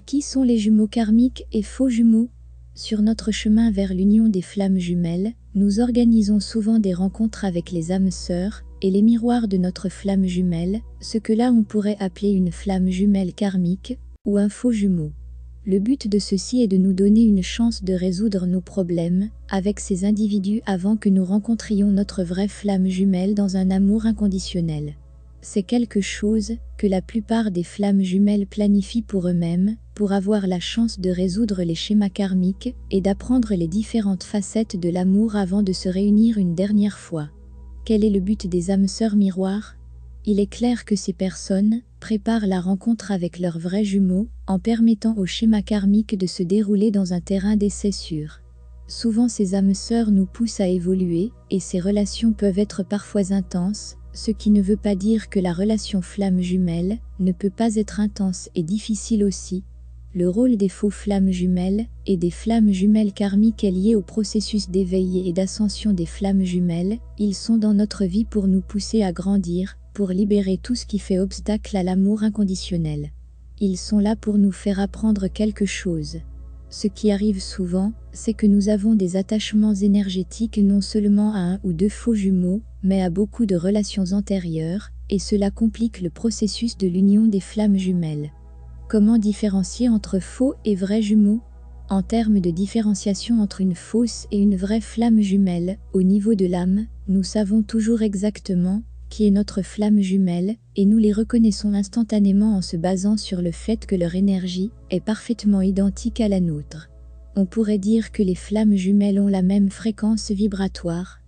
Qui sont les jumeaux karmiques et faux jumeaux? Sur notre chemin vers l'union des flammes jumelles, nous organisons souvent des rencontres avec les âmes sœurs et les miroirs de notre flamme jumelle, ce que là on pourrait appeler une flamme jumelle karmique ou un faux jumeau. Le but de ceci est de nous donner une chance de résoudre nos problèmes avec ces individus avant que nous rencontrions notre vraie flamme jumelle dans un amour inconditionnel. C'est quelque chose que la plupart des flammes jumelles planifient pour eux-mêmes, pour avoir la chance de résoudre les schémas karmiques et d'apprendre les différentes facettes de l'amour avant de se réunir une dernière fois. Quel est le but des âmes sœurs miroirs? Il est clair que ces personnes préparent la rencontre avec leurs vrais jumeaux en permettant au schéma karmique de se dérouler dans un terrain d'essai sûr. Souvent ces âmes sœurs nous poussent à évoluer et ces relations peuvent être parfois intenses, ce qui ne veut pas dire que la relation flamme jumelle ne peut pas être intense et difficile aussi. Le rôle des faux flammes jumelles et des flammes jumelles karmiques est lié au processus d'éveil et d'ascension des flammes jumelles. Ils sont dans notre vie pour nous pousser à grandir, pour libérer tout ce qui fait obstacle à l'amour inconditionnel. Ils sont là pour nous faire apprendre quelque chose. Ce qui arrive souvent, c'est que nous avons des attachements énergétiques non seulement à un ou deux faux jumeaux, mais à beaucoup de relations antérieures, et cela complique le processus de l'union des flammes jumelles. Comment différencier entre faux et vrais jumeaux? En termes de différenciation entre une fausse et une vraie flamme jumelle, au niveau de l'âme, nous savons toujours exactement qui est notre flamme jumelle, et nous les reconnaissons instantanément en se basant sur le fait que leur énergie est parfaitement identique à la nôtre. On pourrait dire que les flammes jumelles ont la même fréquence vibratoire.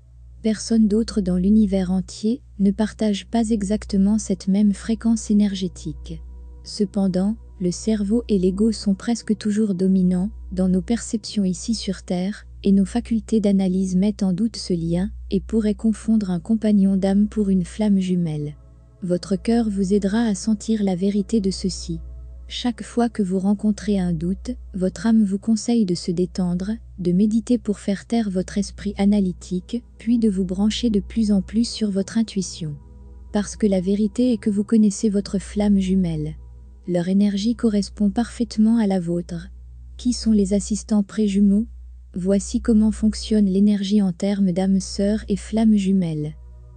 Personne d'autre dans l'univers entier ne partage pas exactement cette même fréquence énergétique. Cependant, le cerveau et l'ego sont presque toujours dominants dans nos perceptions ici sur Terre, et nos facultés d'analyse mettent en doute ce lien et pourraient confondre un compagnon d'âme pour une flamme jumelle. Votre cœur vous aidera à sentir la vérité de ceci. Chaque fois que vous rencontrez un doute, votre âme vous conseille de se détendre, de méditer pour faire taire votre esprit analytique, puis de vous brancher de plus en plus sur votre intuition. Parce que la vérité est que vous connaissez votre flamme jumelle. Leur énergie correspond parfaitement à la vôtre. Qui sont les assistants préjumeaux? Voici comment fonctionne l'énergie en termes d'âmes sœurs et flammes jumelles.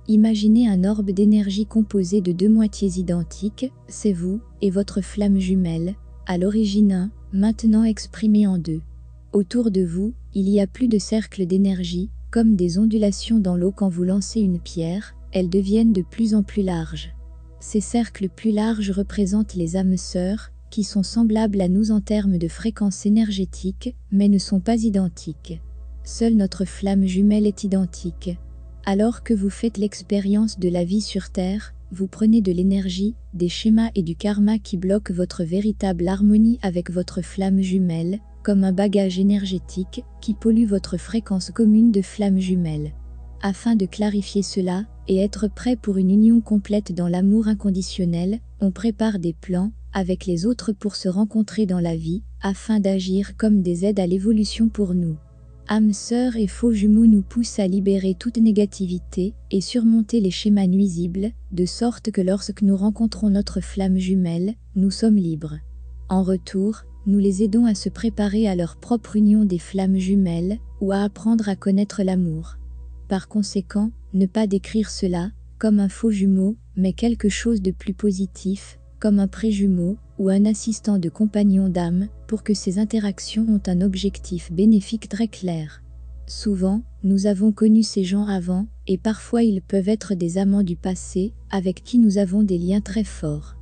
Imaginez un orbe d'énergie composé de deux moitiés identiques, c'est vous et votre flamme jumelle, à l'origine un, maintenant exprimé en deux. Autour de vous, il y a plus de cercles d'énergie, comme des ondulations dans l'eau quand vous lancez une pierre, elles deviennent de plus en plus larges. Ces cercles plus larges représentent les âmes sœurs, qui sont semblables à nous en termes de fréquence énergétique, mais ne sont pas identiques. Seule notre flamme jumelle est identique. Alors que vous faites l'expérience de la vie sur Terre, vous prenez de l'énergie, des schémas et du karma qui bloquent votre véritable harmonie avec votre flamme jumelle, comme un bagage énergétique qui pollue votre fréquence commune de flamme jumelle. Afin de clarifier cela, et être prêt pour une union complète dans l'amour inconditionnel, on prépare des plans, avec les autres pour se rencontrer dans la vie, afin d'agir comme des aides à l'évolution pour nous. Âmes sœurs et faux jumeaux nous poussent à libérer toute négativité et surmonter les schémas nuisibles, de sorte que lorsque nous rencontrons notre flamme jumelle, nous sommes libres. En retour, nous les aidons à se préparer à leur propre union des flammes jumelles, ou à apprendre à connaître l'amour. Par conséquent, ne pas décrire cela comme un faux jumeau, mais quelque chose de plus positif, comme un préjumeau ou un assistant de compagnon d'âme, pour que ces interactions ont un objectif bénéfique très clair. Souvent, nous avons connu ces gens avant, et parfois ils peuvent être des amants du passé, avec qui nous avons des liens très forts.